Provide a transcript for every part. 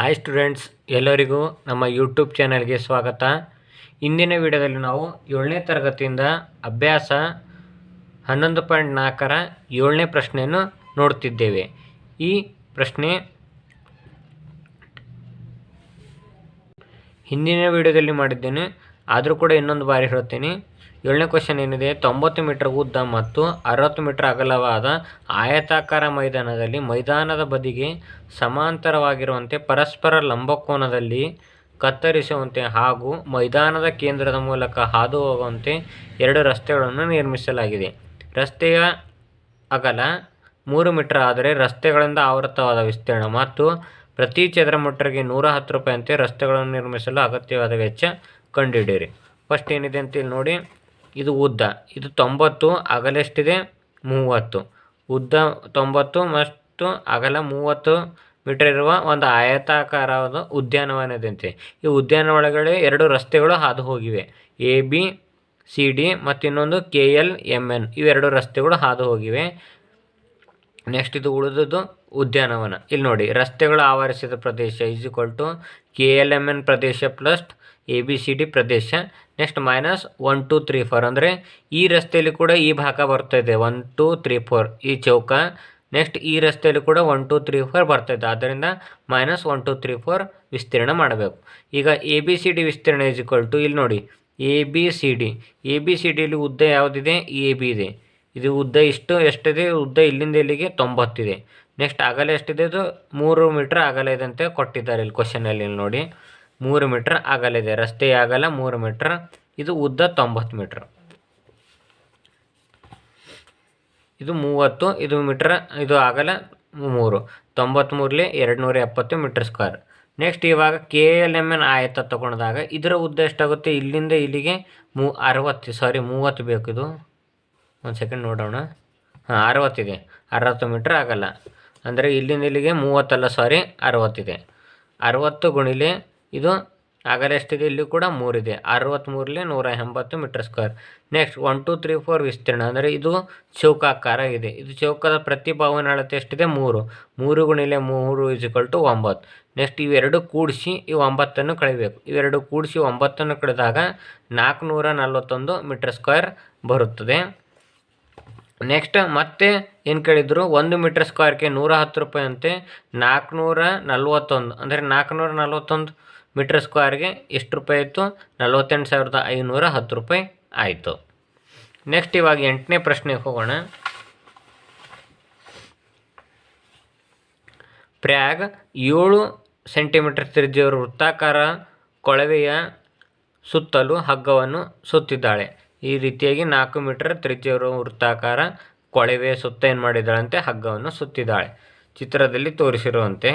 Hi students, ಎಲ್ಲರಿಗೂ ನಮ್ಮ YouTube ಚಾನಲ್ಗೆ ಸ್ವಾಗತ. ಇಂದಿನ ವಿಡಿಯೋದಲ್ಲಿ ನಾವು 7ನೇ ತರಗತಿಯಿಂದ ಅಭ್ಯಾಸ 11.4ರ 7ನೇ ಪ್ರಶ್ನೆಯನ್ನು ನೋಡ್ತಿದ್ದೇವೆ. ಈ ಪ್ರಶ್ನೆ ಹಿಂದಿನ ವಿಡಿಯೋದಲ್ಲಿ ಮಾಡಿದ್ದೇನೆ, ಆದರೂ ಕೂಡ ಇನ್ನೊಂದು ಬಾರಿ ಹೇಳ್ತೀನಿ. 7ನೇ ಕ್ವಶನ್ ಏನಿದೆ, 90 ಮೀಟರ್ ಉದ್ದ ಮತ್ತು 60 ಮೀಟರ್ ಅಗಲವಾದ ಆಯತಾಕಾರ ಮೈದಾನದಲ್ಲಿ ಮೈದಾನದ ಬದಿಗೆ ಸಮಾಂತರವಾಗಿರುವಂತೆ ಪರಸ್ಪರ ಲಂಬಕೋನದಲ್ಲಿ ಕತ್ತರಿಸುವಂತೆ ಹಾಗೂ ಮೈದಾನದ ಕೇಂದ್ರದ ಮೂಲಕ ಹಾದು ಹೋಗುವಂತೆ 2 ರಸ್ತೆಗಳನ್ನು ನಿರ್ಮಿಸಲಾಗಿದೆ. ರಸ್ತೆಯ ಅಗಲ 3 ಮೀಟರ್ ಆದರೆ ರಸ್ತೆಗಳಿಂದ ಆವೃತವಾದ ವಿಸ್ತೀರ್ಣ ಮತ್ತು ಪ್ರತಿ ಚದರ ಮೀಟರ್ಗೆ 110 ರೂಪಾಯಿಯಂತೆ ರಸ್ತೆಗಳನ್ನು ನಿರ್ಮಿಸಲು ಅಗತ್ಯವಾದ ವೆಚ್ಚ ಕಂಡುಹಿಡಿಯಿರಿ. ಫಸ್ಟ್ ಏನಿದೆ ಅಂತ ಇಲ್ಲಿ ನೋಡಿ, ಇದು ಉದ್ದ, ಇದು 90, ಅಗಲ ಎಷ್ಟಿದೆ 30. ಉದ್ದ 90 ಮತ್ತು ಅಗಲ 30 ಮೀಟರ್ ಇರುವ ಒಂದು ಆಯತಾಕಾರದ ಉದ್ಯಾನವನದಂತೆ. ಈ ಉದ್ಯಾನ ಒಳಗಡೆ 2 ರಸ್ತೆಗಳು ಹಾದು ಹೋಗಿವೆ. ABCD ಮತ್ತು ಇನ್ನೊಂದು KLMN, ಇವೆರಡು ರಸ್ತೆಗಳು ಹಾದು ಹೋಗಿವೆ. ನೆಕ್ಸ್ಟ್ ಇದು ಉಳಿದದ್ದು ಉದ್ಯಾನವನ. ಇಲ್ಲಿ ನೋಡಿ, ರಸ್ತೆಗಳು ಆವರಿಸಿದ ಪ್ರದೇಶ = KLMN ಪ್ರದೇಶ ಪ್ಲಸ್ ABCD ಪ್ರದೇಶ. ನೆಕ್ಸ್ಟ್ -1 2 3 4 ಅಂದರೆ ಈ ರಸ್ತೆಯಲ್ಲಿ ಕೂಡ ಈ ಭಾಗ ಬರ್ತಾಯಿದೆ 1 2 3 4 ಈ ಚೌಕ. ನೆಕ್ಸ್ಟ್ ಈ ರಸ್ತೆಯಲ್ಲಿ ಕೂಡ 1 2 3 4 ಬರ್ತಾಯಿದೆ, ಆದ್ದರಿಂದ -1 2 3 4 ವಿಸ್ತೀರ್ಣ ಮಾಡಬೇಕು. ಈಗ ABCD ವಿಸ್ತೀರ್ಣ = ಇಲ್ಲಿ ನೋಡಿ, ABCDಯಲ್ಲಿ ಉದ್ದ ಯಾವುದಿದೆ, AB ಇದೆ. ಇದು ಉದ್ದ ಎಷ್ಟಿದೆ, ಉದ್ದ ಇಲ್ಲಿಂದ ಇಲ್ಲಿಗೆ 90 ಇದೆ. ನೆಕ್ಸ್ಟ್ ಅಗಲ ಎಷ್ಟಿದೆ, ಇದು 3 ಮೀಟರ್ ಅಗಲ ಇದೆ ಅಂತ ಕೊಟ್ಟಿದ್ದಾರೆ ಇಲ್ಲಿ ಕ್ವಶನಲ್ಲಿ. ನೋಡಿ, 3 ಮೀಟರ್ ಅಗಲ ಇದೆ, ರಸ್ತೆಯ ಅಗಲ 3 ಮೀಟರ್, ಇದು ಉದ್ದ 90 ಮೀಟರ್. ಇದು 30, ಇದು ಮೀಟರ್, ಇದು ಅಗಲ 3, 93 270 ಮೀಟರ್ ಸ್ಕ್ವೇರ್. ನೆಕ್ಸ್ಟ್ ಇವಾಗ KLMN ಆಯತ ತಗೊಂಡಾಗ ಇದರ ಉದ್ದ ಎಷ್ಟಾಗುತ್ತೆ, ಇಲ್ಲಿಂದ ಇಲ್ಲಿಗೆ 30 ಬೇಕು. ಇದು ಒಂದು ಸೆಕೆಂಡ್ ನೋಡೋಣ. 60 ಇದೆ, 60 ಮೀಟರ್ ಆಗಲ್ಲ. ಅಂದರೆ ಇಲ್ಲಿಂದ ಇಲ್ಲಿಗೆ 60 ಇದೆ. 60 ಗುಣಿಲೆ ಇದು ಅಗಲ ಎಷ್ಟಿದೆ, ಇಲ್ಲಿ ಕೂಡ 3 ಇದೆ, 63 180 ಮೀಟರ್ ಸ್ಕ್ವೇರ್. ನೆಕ್ಸ್ಟ್ 1 2 3 4 ವಿಸ್ತೀರ್ಣ ಅಂದರೆ ಇದು ಚೌಕಾಕಾರ ಇದೆ. ಇದು ಚೌಕದ ಪ್ರತಿ ಬಾಹುವಿನ ಅಳತೆ ಎಷ್ಟಿದೆ, 3 ಗುಣಿಲೆ 3 = 9. ನೆಕ್ಸ್ಟ್ ಇವೆರಡು ಕೂಡಿಸಿ ಈ 9 ಕಳಿಬೇಕು. ಇವೆರಡು ಕೂಡಿಸಿ 9 ಕಳೆದಾಗ 441 ಮೀಟರ್ ಸ್ಕ್ವೇರ್ ಬರುತ್ತದೆ. ನೆಕ್ಸ್ಟ್ ಮತ್ತೆ ಏನು ಕೇಳಿದ್ರು, 1 ಮೀಟರ್ ಸ್ಕ್ವೇರ್ಗೆ 110 ರೂಪಾಯಿ ಅಂತೆ. 441 ಅಂದರೆ 441 ಮೀಟರ್ ಸ್ಕ್ವೇರ್ಗೆ ಎಷ್ಟು ರೂಪಾಯಿ ಆಯಿತು, 48,510 ರೂಪಾಯಿ ಆಯಿತು. ನೆಕ್ಸ್ಟ್ ಇವಾಗ 8ನೇ ಪ್ರಶ್ನೆಗೆ ಹೋಗೋಣ. ಪ್ರ್ಯಾಗ್ 7 ಸೆಂಟಿಮೀಟರ್ ತ್ರಿಜ್ಯದ ವೃತ್ತಾಕಾರ ಕೊಳವೆಯ ಸುತ್ತಲೂ ಹಗ್ಗವನ್ನು ಸುತ್ತಿದ್ದಾಳೆ. ಈ ರೀತಿಯಾಗಿ 4 ಮೀಟರ್ ತ್ರಿಜ್ಯದ ವೃತ್ತಾಕಾರ ಕೊಳವೆಯ ಸುತ್ತ ಏನು ಮಾಡಿದ್ದಾಳಂತೆ, ಹಗ್ಗವನ್ನು ಸುತ್ತಿದ್ದಾಳೆ. ಚಿತ್ರದಲ್ಲಿ ತೋರಿಸಿರುವಂತೆ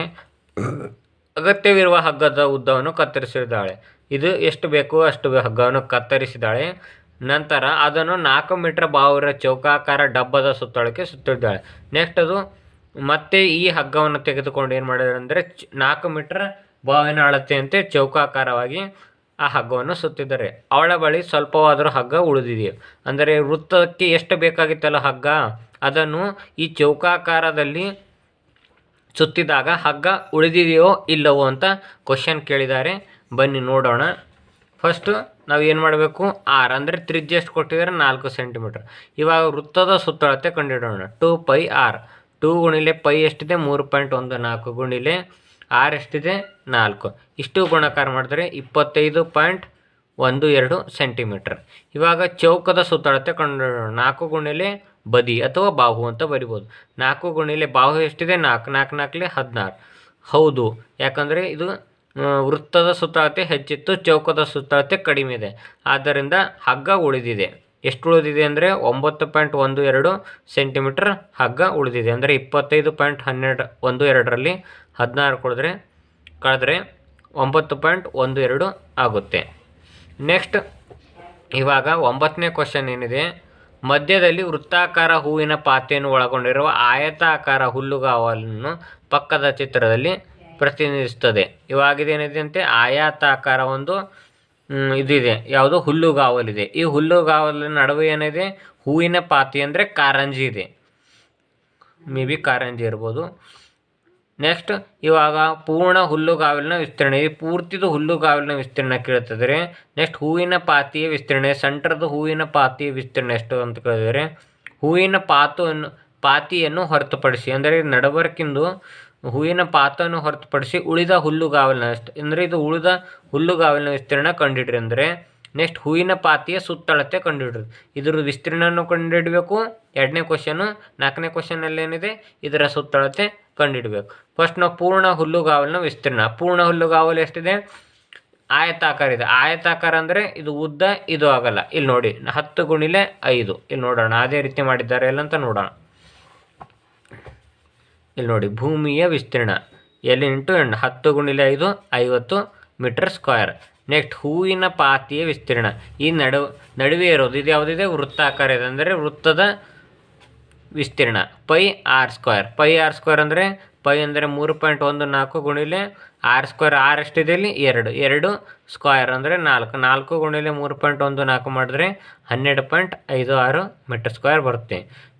ಅಗತ್ಯವಿರುವ ಹಗ್ಗದ ಉದ್ದವನ್ನು ಕತ್ತರಿಸಿದ್ದಾಳೆ. ಇದು ಎಷ್ಟು ಬೇಕು ಅಷ್ಟು ಹಗ್ಗವನ್ನು ಕತ್ತರಿಸಿದ್ದಾಳೆ. ನಂತರ ಅದನ್ನು 4 ಮೀಟರ್ ಬಾಹುವಿನ ಚೌಕಾಕಾರ ಡಬ್ಬದ ಸುತ್ತಳಕ್ಕೆ ಸುತ್ತಿದ್ದಾಳೆ. ನೆಕ್ಸ್ಟ್ ಅದು ಮತ್ತೆ ಈ ಹಗ್ಗವನ್ನು ತೆಗೆದುಕೊಂಡು ಏನು ಮಾಡಿದಾಳೆ ಅಂದರೆ 4 ಮೀಟರ್ ಬಾಹುವಿನ ಅಳತೆಯಂತೆ ಚೌಕಾಕಾರವಾಗಿ ಆ ಹಗ್ಗವನ್ನು ಸುತ್ತಿದ್ದಾರೆ. ಅವಳ ಬಳಿ ಸ್ವಲ್ಪವಾದರೂ ಹಗ್ಗ ಉಳಿದಿದೆಯೇ, ಅಂದರೆ ವೃತ್ತಕ್ಕೆ ಎಷ್ಟು ಬೇಕಾಗಿತ್ತಲ್ಲ ಹಗ್ಗ, ಅದನ್ನು ಈ ಚೌಕಾಕಾರದಲ್ಲಿ ಸುತ್ತಿದಾಗ ಹಗ್ಗ ಉಳಿದಿದೆಯೋ ಇಲ್ಲವೋ ಅಂತ ಕ್ವಶನ್ ಕೇಳಿದ್ದಾರೆ. ಬನ್ನಿ ನೋಡೋಣ. ಫಸ್ಟು ನಾವು ಏನು ಮಾಡಬೇಕು, R ಅಂದರೆ ತ್ರಿಜ್ಯ ಎಷ್ಟು ಕೊಟ್ಟಿದ್ದಾರೆ, 4 ಸೆಂಟಿಮೀಟರ್. ಇವಾಗ ವೃತ್ತದ ಸುತ್ತಳತೆ ಕಂಡುಹಿಡೋಣ. 2πr, 2 ಗುಣಿಲೆ π ಎಷ್ಟಿದೆ, 3.14 ಗುಣಿಲೆ R ಎಷ್ಟಿದೆ, 4. ಇಷ್ಟು ಗುಣಾಕಾರ ಮಾಡಿದ್ರೆ 25.12 ಸೆಂಟಿಮೀಟರ್. ಇವಾಗ ಚೌಕದ ಸುತ್ತಳತೆ ಕಂಡುಹಿಡೋಣ. 4 ಗುಣಿಲೆ ಬದಿ ಅಥವಾ ಬಾಹು ಅಂತ ಬರಿಬೋದು. 4 ಗುಣಿಲೆ ಬಾಹು ಎಷ್ಟಿದೆ, 4, 4 4 16. ಹೌದು, ಯಾಕಂದರೆ ಇದು ವೃತ್ತದ ಸುತ್ತಳತೆ ಹೆಚ್ಚಿತ್ತು, ಚೌಕದ ಸುತ್ತಳತೆ ಕಡಿಮೆ ಇದೆ, ಆದ್ದರಿಂದ ಹಗ್ಗ ಉಳಿದಿದೆ. ಎಷ್ಟು ಉಳಿದಿದೆ ಅಂದರೆ 9.12 ಸೆಂಟಿಮೀಟರ್ ಹಗ್ಗ ಉಳಿದಿದೆ. ಅಂದರೆ 25.12ರಲ್ಲಿ 16 ಕಳೆದ್ರೆ 9.12 ಆಗುತ್ತೆ. ನೆಕ್ಸ್ಟ್ ಇವಾಗ 9ನೇ ಕ್ವಶನ್ ಏನಿದೆ, ಮಧ್ಯದಲ್ಲಿ ವೃತ್ತಾಕಾರ ಹೂವಿನ ಪಾತೆಯನ್ನು ಒಳಗೊಂಡಿರುವ ಆಯತಾಕಾರ ಹುಲ್ಲುಗಾವಲನ್ನು ಪಕ್ಕದ ಚಿತ್ರದಲ್ಲಿ ಪ್ರತಿನಿಧಿಸುತ್ತದೆ. ಇವಾಗಿದೇನಿದೆ ಅಂತೆ, ಆಯತಾಕಾರ ಒಂದು ಇದಿದೆ, ಯಾವುದು, ಹುಲ್ಲುಗಾವಲಿದೆ. ಈ ಹುಲ್ಲುಗಾವಲಿನ ನಡುವೆ ಏನಿದೆ, ಹೂವಿನ ಪಾತಿ ಅಂದರೆ ಕಾರಂಜಿ ಇದೆ, ಮೇ ಬಿ ಕಾರಂಜಿ ಇರ್ಬೋದು. ನೆಕ್ಸ್ಟ್ ಇವಾಗ ಪೂರ್ಣ ಹುಲ್ಲುಗಾವಲಿನ ವಿಸ್ತೀರ್ಣ, ಈ ಪೂರ್ತಿದು ಹುಲ್ಲುಗಾವಲಿನ ವಿಸ್ತೀರ್ಣ ಕೇಳ್ತಿದ್ರೆ. ನೆಕ್ಸ್ಟ್ ಹೂವಿನ ಪಾತಿಯ ವಿಸ್ತೀರ್ಣ, ಸೆಂಟ್ರದ್ದು ಹೂವಿನ ಪಾತಿಯ ವಿಸ್ತೀರ್ಣ ಎಷ್ಟು ಅಂತ ಕೇಳಿದರೆ, ಹೂವಿನ ಪಾತಿಯನ್ನು ಹೊರತುಪಡಿಸಿ ಅಂದರೆ ನಡಬರ್ಕಿಂದು ಹೂವಿನ ಪಾತವನ್ನು ಹೊರತುಪಡಿಸಿ ಉಳಿದ ಹುಲ್ಲುಗಾವಲಿನ ಎಷ್ಟು ಅಂದರೆ ಇದು ಉಳಿದ ಹುಲ್ಲುಗಾವಲಿನ ವಿಸ್ತೀರ್ಣ ಕಂಡುಹಿಡ್ರಿ ಅಂದರೆ. ನೆಕ್ಸ್ಟ್ ಹೂವಿನ ಪಾತಿಯ ಸುತ್ತಳತೆ ಕಂಡುಹಿಡ್ರಿ, ಇದ್ರ ವಿಸ್ತೀರ್ಣವನ್ನು ಕಂಡುಹಿಡಬೇಕು. 2ನೇ ಕ್ವಶನು. 4ನೇ ಕ್ವಶನಲ್ಲಿ ಏನಿದೆ, ಇದರ ಸುತ್ತಳತೆ ಕಂಡುಹಿಡಬೇಕು. ಫಸ್ಟ್ ನಾವು ಪೂರ್ಣ ಹುಲ್ಲುಗಾವಲಿನ ವಿಸ್ತೀರ್ಣ. ಪೂರ್ಣ ಹುಲ್ಲುಗಾವಲು ಎಷ್ಟಿದೆ, ಆಯತಾಕಾರ ಇದೆ. ಆಯತಾಕಾರ ಅಂದರೆ ಇದು ಉದ್ದ, ಇದು ಆಗಲ್ಲ. ಇಲ್ಲಿ ನೋಡಿ 10 × 5. ಇಲ್ಲಿ ನೋಡೋಣ ಅದೇ ರೀತಿ ಮಾಡಿದ್ದಾರೆ ಇಲ್ಲ ಅಂತ ನೋಡೋಣ. ಇಲ್ಲಿ ನೋಡಿ ಭೂಮಿಯ ವಿಸ್ತೀರ್ಣ ಎಲ್ಲಿ ಇಂಟು 10 × 5 50 ಮೀಟರ್ ಸ್ಕ್ವೇರ್. ನೆಕ್ಸ್ಟ್ ಹೂವಿನ ಪಾತಿಯ ವಿಸ್ತೀರ್ಣ, ಈ ನಡುವೆ ಇರೋದು ಇದು ಯಾವುದಿದೆ, ವೃತ್ತಾಕಾರ ಇದೆ ಅಂದರೆ ವೃತ್ತದ ವಿಸ್ತೀರ್ಣ πr². πr² ಅಂದರೆ π ಅಂದರೆ 3.14 × r². r ಎಷ್ಟಿದೆ ಇಲ್ಲಿ 2 ಸ್ಕ್ವೇರ್ ಅಂದರೆ 4 × 3.14 ಮಾಡಿದ್ರೆ 12.56 ಮೀಟರ್ ಸ್ಕ್ವೇರ್ ಬರುತ್ತೆ.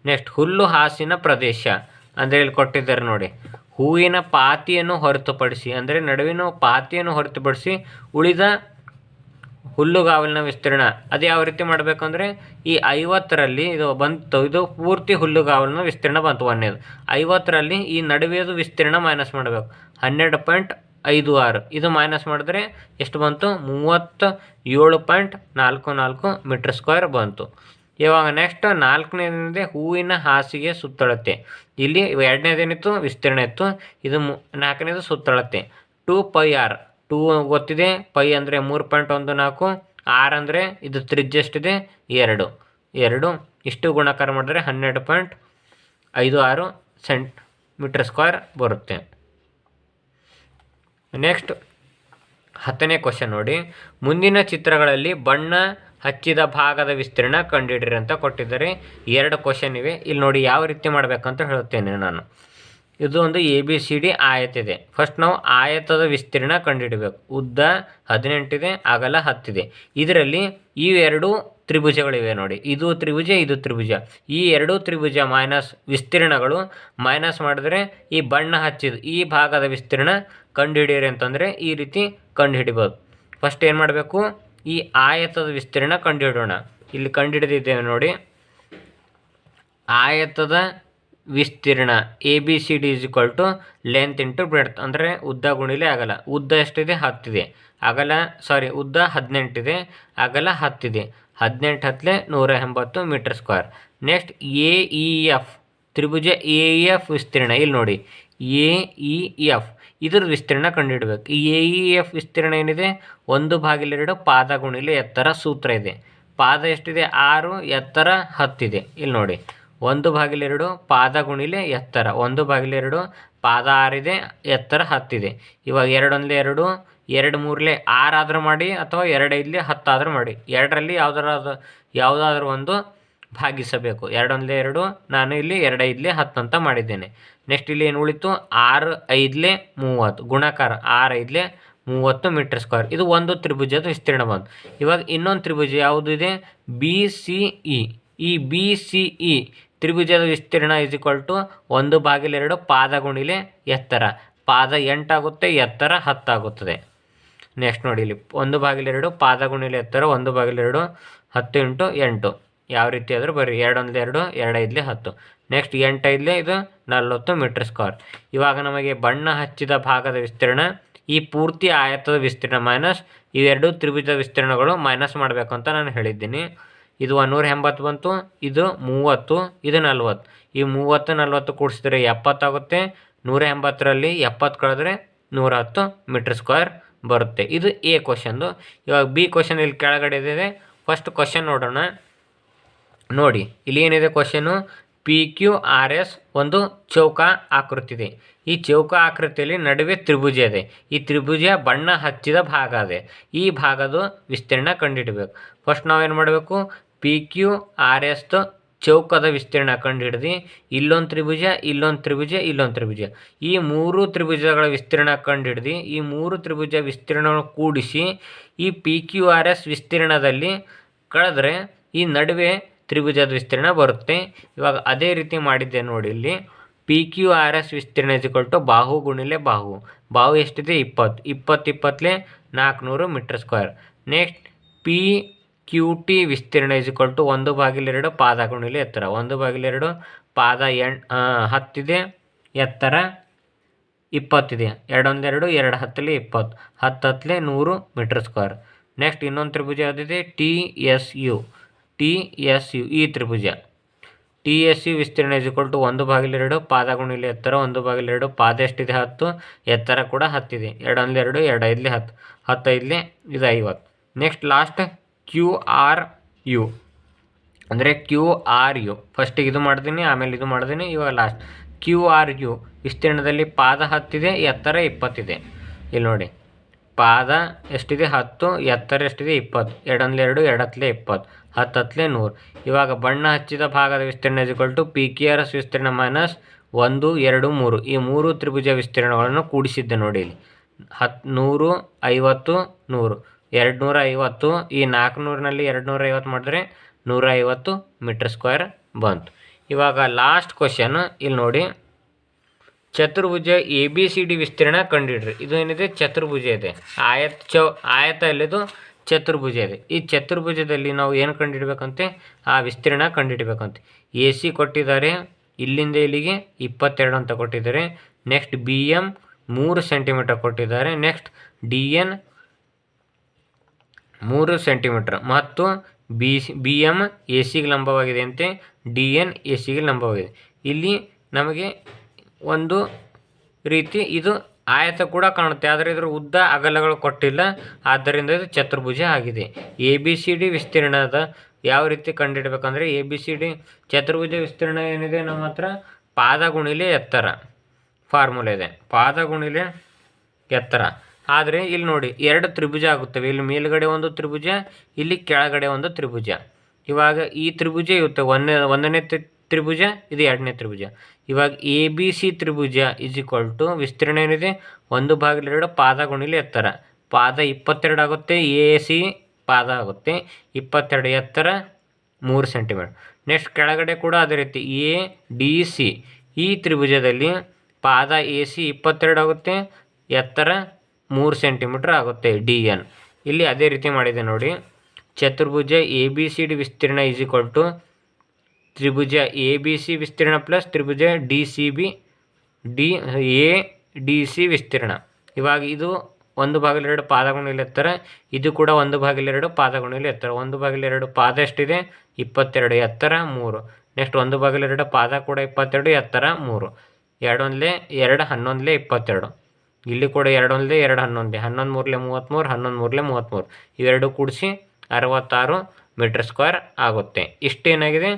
ನೆಕ್ಸ್ಟ್ ಹುಲ್ಲು ಹಾಸಿನ ಪ್ರದೇಶ ಅಂದರೆ ಇಲ್ಲಿ ಕೊಟ್ಟಿದ್ದಾರೆ ನೋಡಿ, ಹೂವಿನ ಪಾತಿಯನ್ನು ಹೊರತುಪಡಿಸಿ ಅಂದರೆ ನಡುವಿನ ಪಾತಿಯನ್ನು ಹೊರತುಪಡಿಸಿ ಉಳಿದ ಹುಲ್ಲುಗಾವಲಿನ ವಿಸ್ತೀರ್ಣ. ಅದು ಯಾವ ರೀತಿ ಮಾಡಬೇಕು ಅಂದರೆ, ಈ 50ರಲ್ಲಿ ಇದು ಬಂತು, ಇದು ಪೂರ್ತಿ ಹುಲ್ಲುಗಾವಲಿನ ವಿಸ್ತೀರ್ಣ ಬಂತು 1ನೇದು. 50ರಲ್ಲಿ ಈ ನಡುವೆದು ವಿಸ್ತೀರ್ಣ ಮೈನಸ್ ಮಾಡಬೇಕು, 12.56. ಇದು ಮೈನಸ್ ಮಾಡಿದ್ರೆ ಎಷ್ಟು ಬಂತು, 37.44 ಮೀಟರ್ ಸ್ಕ್ವೇರ್ ಬಂತು. ಇವಾಗ ನೆಕ್ಸ್ಟ್ 4ನೇದಿದೆ ಹೂವಿನ ಹಾಸಿಗೆ ಸುತ್ತಳತೆ. ಇಲ್ಲಿ 2ನೇದೇನಿತ್ತು ವಿಸ್ತೀರ್ಣ ಇತ್ತು, ಇದು 4ನೇದು ಸುತ್ತಳತೆ 2πr. 2 ಗೊತ್ತಿದೆ, π ಅಂದರೆ 3.14, r ಅಂದರೆ ಇದು ತ್ರಿಜ್ಯ ಎಷ್ಟಿದೆ 2 ಇಷ್ಟು ಗುಣಾಕಾರ ಮಾಡಿದ್ರೆ 12.56 ಮೀಟರ್ ಸ್ಕ್ವೇರ್ ಬರುತ್ತೆ. ನೆಕ್ಸ್ಟ್ 10ನೇ ಕ್ವಶನ್ ನೋಡಿ, ಮುಂದಿನ ಚಿತ್ರಗಳಲ್ಲಿ ಬಣ್ಣ ಹಚ್ಚಿದ ಭಾಗದ ವಿಸ್ತೀರ್ಣ ಕಂಡುಹಿಡಿರಿ ಅಂತ ಕೊಟ್ಟಿದ್ದಾರೆ. 2 ಕ್ವಶನ್ ಇವೆ. ಇಲ್ಲಿ ನೋಡಿ ಯಾವ ರೀತಿ ಮಾಡಬೇಕಂತ ಹೇಳುತ್ತೇನೆ ನಾನು. ಇದು ಒಂದು ABCD ಆಯತ ಇದೆ. ಫಸ್ಟ್ ನಾವು ಆಯತದ ವಿಸ್ತೀರ್ಣ ಕಂಡುಹಿಡಬೇಕು. ಉದ್ದ 18 ಇದೆ, ಅಗಲ 10 ಇದೆ. ಇದರಲ್ಲಿ ಈ 2 ತ್ರಿಭುಜಗಳಿವೆ ನೋಡಿ, ಇದು ತ್ರಿಭುಜ, ಇದು ತ್ರಿಭುಜ. ಈ 2 ತ್ರಿಭುಜ ಮೈನಸ್ ವಿಸ್ತೀರ್ಣಗಳು ಮೈನಸ್ ಮಾಡಿದ್ರೆ ಈ ಬಣ್ಣ ಹಚ್ಚಿದ ಈ ಭಾಗದ ವಿಸ್ತೀರ್ಣ ಕಂಡುಹಿಡಿಯಿರಿ ಅಂತಂದರೆ ಈ ರೀತಿ ಕಂಡುಹಿಡಿಬೋದು. ಫಸ್ಟ್ ಏನು ಮಾಡಬೇಕು, ಈ ಆಯತದ ವಿಸ್ತೀರ್ಣ ಕಂಡುಹಿಡೋಣ. ಇಲ್ಲಿ ಕಂಡುಹಿಡಿದಿದ್ದೇವೆ ನೋಡಿ, ಆಯತದ ವಿಸ್ತೀರ್ಣ ABCD = ಲೆಂತ್ ಇಂಟು ಬ್ರೆಡ್ತ್ ಅಂದರೆ ಉದ್ದ ಗುಣಿಲೆ ಅಗಲ. ಉದ್ದ ಎಷ್ಟಿದೆ 10 ಇದೆ, ಉದ್ದ 18 ಇದೆ, ಅಗಲ 10 ಇದೆ. 18 10 180 ಮೀಟರ್ ಸ್ಕ್ವೇರ್. ನೆಕ್ಸ್ಟ್ AEF ತ್ರಿಭುಜ AEF ವಿಸ್ತೀರ್ಣ ಇಲ್ಲಿ ನೋಡಿ, AEF ಇದ್ರ ವಿಸ್ತೀರ್ಣ ಕಂಡುಹಿಡಬೇಕು. ಈ AEF ವಿಸ್ತೀರ್ಣ ಏನಿದೆ, 1/2 ಪಾದ ಗುಣಿಲೆ ಎತ್ತರ ಸೂತ್ರ ಇದೆ. ಪಾದ ಎಷ್ಟಿದೆ 6, ಎತ್ತರ 10 ಇದೆ. ಇಲ್ಲಿ ನೋಡಿ 1/2 ಪಾದ ಗುಣಿಲೆ ಎತ್ತರ, 1/2 ಪಾದ 6 ಇದೆ, ಎತ್ತರ 10 ಇದೆ. ಇವಾಗ 2 1 2, 2 3 6 ಆದರೂ ಮಾಡಿ ಅಥವಾ 2 5 10 ಆದರೂ ಮಾಡಿ. 2ರಲ್ಲಿ ಯಾವುದಾದ್ರೂ ಒಂದು ಭಾಗಿಸಬೇಕು. 2 1 2, ನಾನು ಇಲ್ಲಿ 2 5 10 ಅಂತ ಮಾಡಿದ್ದೇನೆ. ನೆಕ್ಸ್ಟ್ ಇಲ್ಲಿ ಏನು ಉಳಿತು, 6 5 30 ಗುಣಾಕಾರ 6 5 30 ಮೀಟರ್ ಸ್ಕ್ವೇರ್. ಇದು ಒಂದು ತ್ರಿಭುಜದ ವಿಸ್ತೀರ್ಣ ಬಂತು. ಇವಾಗ ಇನ್ನೊಂದು ತ್ರಿಭುಜ ಯಾವುದು ಇದೆ, BCE. ಈ BCE ತ್ರಿಭುಜದ ವಿಸ್ತೀರ್ಣ = 1/2 ಪಾದ ಗುಣಿಲೆ ಎತ್ತರ. ಪಾದ 8 ಆಗುತ್ತೆ, ಎತ್ತರ 10 ಆಗುತ್ತದೆ. ನೆಕ್ಸ್ಟ್ ನೋಡಿ ಇಲ್ಲಿ 1/2 ಪಾದ ಗುಣಿಲೆ ಎತ್ತರ 1/2 10 × 8 ಯಾವ ರೀತಿ ಆದರೂ ಬರ್ರಿ. 2 1 2, 2 5 10. ನೆಕ್ಸ್ಟ್ 8 5 ಇದು 40 ಮೀಟರ್ ಸ್ಕ್ವೇರ್. ಇವಾಗ ನಮಗೆ ಬಣ್ಣ ಹಚ್ಚಿದ ಭಾಗದ ವಿಸ್ತೀರ್ಣ, ಈ ಪೂರ್ತಿ ಆಯತದ ವಿಸ್ತೀರ್ಣ ಮೈನಸ್ ಇವೆರಡು ತ್ರಿಭುಜದ ವಿಸ್ತೀರ್ಣಗಳು ಮೈನಸ್ ಮಾಡಬೇಕು ಅಂತ ನಾನು ಹೇಳಿದ್ದೀನಿ. ಇದು 180 ಬಂತು, ಇದು 30, ಇದು 40. ಈ 30 40 ಕೂಡಿಸಿದ್ರೆ 70 ಆಗುತ್ತೆ. 180ರಲ್ಲಿ 70 ಕಳೆದ್ರೆ 110 ಮೀಟರ್ ಸ್ಕ್ವೇರ್ ಬರುತ್ತೆ. ಇದು A ಕ್ವಶನ್ದು. ಇವಾಗ B ಕ್ವಶನ್ ಇಲ್ಲಿ ಕೆಳಗಡೆ ಇದೆ. ಫಸ್ಟ್ ಕ್ವಶನ್ ನೋಡೋಣ. ನೋಡಿ ಇಲ್ಲಿ ಏನಿದೆ ಕ್ವಶನು, PQRS ಒಂದು ಚೌಕ ಆಕೃತಿ ಇದೆ. ಈ ಚೌಕ ಆಕೃತಿಯಲ್ಲಿ ನಡುವೆ ತ್ರಿಭುಜ ಇದೆ. ಈ ತ್ರಿಭುಜ ಬಣ್ಣ ಹಚ್ಚಿದ ಭಾಗ ಇದೆ. ಈ ಭಾಗದ ವಿಸ್ತೀರ್ಣ ಕಂಡುಹಿಡಬೇಕು. ಫಸ್ಟ್ ನಾವೇನು ಮಾಡಬೇಕು, PQRS ಚೌಕದ ವಿಸ್ತೀರ್ಣ ಕಂಡುಹಿಡ್ದು ಇಲ್ಲೊಂದು ತ್ರಿಭುಜ, ಇಲ್ಲೊಂದು ತ್ರಿಭುಜ, ಇಲ್ಲೊಂದು ತ್ರಿಭುಜ, ಈ 3 ತ್ರಿಭುಜಗಳ ವಿಸ್ತೀರ್ಣ ಕಂಡುಹಿಡ್ದು ಈ 3 ತ್ರಿಭುಜ ವಿಸ್ತೀರ್ಣವನ್ನು ಕೂಡಿಸಿ ಈ PQRS ವಿಸ್ತೀರ್ಣದಲ್ಲಿ ಕಳೆದ್ರೆ ಈ ನಡುವೆ ತ್ರಿಭುಜದ ವಿಸ್ತೀರ್ಣ ಬರುತ್ತೆ. ಇವಾಗ ಅದೇ ರೀತಿ ಮಾಡಿದ್ದೆ ನೋಡಿ. ಇಲ್ಲಿ PQRS ವಿಸ್ತೀರ್ಣ = ಬಾಹು ಗುಣಿಲೆ ಬಾಹು. ಬಾಹು ಎಷ್ಟಿದೆ 20. 20 20 400 ಮೀಟರ್ ಸ್ಕ್ವೇರ್. ನೆಕ್ಸ್ಟ್ PQT ವಿಸ್ತೀರ್ಣ = 1/2 ಪಾದ ಗುಣಿಲೆ ಎತ್ತರ. 1/2 ಪಾದ 10 ಇದೆ, ಎತ್ತರ 20 ಇದೆ. 2 1 2 2 10 20. 10 10 100 ಮೀಟರ್ ಸ್ಕ್ವೇರ್. ನೆಕ್ಸ್ಟ್ ಇನ್ನೊಂದು ತ್ರಿಭುಜ ಯಾವುದಿದೆ TSU. ಈ ತ್ರಿಭುಜ TSU ವಿಸ್ತೀರ್ಣ = 1/2 ಪಾದ ಗುಣಿಲೆ ಎತ್ತರ. 1/2 ಪಾದ ಎಷ್ಟಿದೆ 10, ಎತ್ತರ ಕೂಡ 10 ಇದೆ. 2 1 2 2 5 10. 10 5 ಇದು 50. ನೆಕ್ಸ್ಟ್ ಲಾಸ್ಟ್ QRU ಅಂದರೆ QRU. ಫಸ್ಟಿಗೆ ಇದು ಮಾಡ್ತೀನಿ, ಆಮೇಲೆ ಇದು ಮಾಡ್ತೀನಿ, ಇವಾಗ ಲಾಸ್ಟ್ QRU ವಿಸ್ತೀರ್ಣದಲ್ಲಿ ಪಾದ 10 ಇದೆ, ಎತ್ತರ 20 ಇದೆ. ಇಲ್ಲಿ ನೋಡಿ, ಪಾದ ಎಷ್ಟಿದೆ 10, ಎತ್ತರ ಎಷ್ಟಿದೆ 20. 2 1 2 2 10 20. 10 10 100. ಇವಾಗ ಬಣ್ಣ ಹಚ್ಚಿದ ಭಾಗದ ವಿಸ್ತೀರ್ಣ = PQRS ವಿಸ್ತೀರ್ಣ ಮೈನಸ್ 1 2 3. ಈ 3 ತ್ರಿಭುಜ ವಿಸ್ತೀರ್ಣಗಳನ್ನು ಕೂಡಿಸಿದ್ದೆ ನೋಡಿ. ಇಲ್ಲಿ 100 50 100 250. ಈ 400ನಲ್ಲಿ 250 ಮಾಡಿದ್ರೆ 150 ಮೀಟರ್ ಸ್ಕ್ವೇರ್ ಬಂತು. ಇವಾಗ ಲಾಸ್ಟ್ ಕ್ವಶನ್ ಇಲ್ಲಿ ನೋಡಿ, ಚತುರ್ಭುಜ ABCD ವಿಸ್ತೀರ್ಣ ಕಂಡುಹಿಡ್ರಿ. ಇದು ಏನಿದೆ ಚತುರ್ಭುಜ ಇದೆ, ಆಯತ ಎಲ್ಲಿದು ಚತುರ್ಭುಜ ಇದೆ. ಈ ಚತುರ್ಭುಜದಲ್ಲಿ ನಾವು ಏನು ಕಂಡುಹಿಡಬೇಕಂತೆ, ಆ ವಿಸ್ತೀರ್ಣ ಕಂಡುಹಿಡಬೇಕಂತೆ. AC ಕೊಟ್ಟಿದ್ದಾರೆ, ಇಲ್ಲಿಂದ ಇಲ್ಲಿಗೆ 22 ಅಂತ ಕೊಟ್ಟಿದ್ದಾರೆ. ನೆಕ್ಸ್ಟ್ BM 3 ಸೆಂಟಿಮೀಟರ್ ಕೊಟ್ಟಿದ್ದಾರೆ. ನೆಕ್ಸ್ಟ್ DN 3 ಸೆಂಟಿಮೀಟರ್ ಮತ್ತು BM ACಗೆ ಲಂಬವಾಗಿದೆ ಅಂತೆ, DN ACಗೆ ಲಂಬವಾಗಿದೆ. ಇಲ್ಲಿ ನಮಗೆ ಒಂದು ರೀತಿ ಇದು ಆಯತ ಕೂಡ ಕಾಣುತ್ತೆ, ಆದರೆ ಇದರ ಉದ್ದ ಅಗಲಗಳು ಕೊಟ್ಟಿಲ್ಲ, ಆದ್ದರಿಂದ ಇದು ಚತುರ್ಭುಜ ಆಗಿದೆ. ABCD ವಿಸ್ತೀರ್ಣದ ಯಾವ ರೀತಿ ಕಂಡುಹಿಡಬೇಕಂದ್ರೆ, ABCD ಚತುರ್ಭುಜ ವಿಸ್ತೀರ್ಣ ಏನಿದೆ ನಮ್ಮ ಹತ್ರ, ಪಾದ ಗುಣಿಲೆ ಎತ್ತರ ಫಾರ್ಮುಲಾ ಇದೆ, ಪಾದ ಗುಣಿಲೆ ಎತ್ತರ. ಆದರೆ ಇಲ್ಲಿ ನೋಡಿ 2 ತ್ರಿಭುಜ ಆಗುತ್ತವೆ. ಇಲ್ಲಿ ಮೇಲುಗಡೆ ಒಂದು ತ್ರಿಭುಜ, ಇಲ್ಲಿ ಕೆಳಗಡೆ ಒಂದು ತ್ರಿಭುಜ. ಇವಾಗ ಈ ತ್ರಿಭುಜ ಇರುತ್ತೆ, ಒಂದನೇ ತ್ರಿಭುಜ, ಇದು 2ನೇ ತ್ರಿಭುಜ. ಇವಾಗ ABC ತ್ರಿಭುಜ = ವಿಸ್ತೀರ್ಣ ಏನಿದೆ 1/2 ಪಾದ ಗುಣಿಲೆ ಎತ್ತರ. ಪಾದ 22 ಆಗುತ್ತೆ, AC ಪಾದ ಆಗುತ್ತೆ 22, ಎತ್ತರ 3 ಸೆಂಟಿಮೀಟರ್. ನೆಕ್ಸ್ಟ್ ಕೆಳಗಡೆ ಕೂಡ ಅದೇ ರೀತಿ ADC ಈ ತ್ರಿಭುಜದಲ್ಲಿ ಪಾದ AC 22 ಆಗುತ್ತೆ, ಎತ್ತರ 3 ಸೆಂಟಿಮೀಟರ್ ಆಗುತ್ತೆ DN. ಇಲ್ಲಿ ಅದೇ ರೀತಿ ಮಾಡಿದೆ ನೋಡಿ. ಚತುರ್ಭುಜ ABCD ವಿಸ್ತೀರ್ಣ = ತ್ರಿಭುಜ ABC ವಿಸ್ತೀರ್ಣ ಪ್ಲಸ್ ತ್ರಿಭುಜ ADC ವಿಸ್ತೀರ್ಣ. ಇವಾಗ ಇದು 1/2 ಪಾದ ಗುಣಿಲೆ ಎತ್ತರ, ಇದು ಕೂಡ 1/2 ಪಾದ ಗುಣಿಲೆ ಎತ್ತರ. 1/2 ಪಾದ ಎಷ್ಟಿದೆ 22, ಎತ್ತರ 3. ನೆಕ್ಸ್ಟ್ 1/2 ಪಾದ ಕೂಡ 22, ಎತ್ತರ 3. 2 1 2 11 22. ಇಲ್ಲಿ ಕೂಡ 2 1 2 11 11 3 33, 11 3 33. ಇವೆರಡು ಕೂಡಿಸಿ 66 ಮೀಟರ್ ಸ್ಕ್ವೇರ್ ಆಗುತ್ತೆ. ಇಷ್ಟೇನಾಗಿದೆ,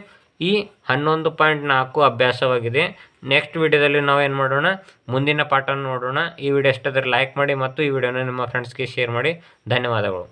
ಈ 11.4 ಅಭ್ಯಾಸವಾಗಿದೆ. ನೆಕ್ಸ್ಟ್ ವಿಡಿಯೋದಲ್ಲಿ ನಾವು ಏನು ಮಾಡೋಣ, ಮುಂದಿನ ಪಾಠವನ್ನು ನೋಡೋಣ. ಈ ವಿಡಿಯೋ ಇಷ್ಟಾದರೆ ಲೈಕ್ ಮಾಡಿ ಮತ್ತು ಈ ವಿಡಿಯೋನ ನಿಮ್ಮ ಫ್ರೆಂಡ್ಸ್ಗೆ ಶೇರ್ ಮಾಡಿ. ಧನ್ಯವಾದಗಳು.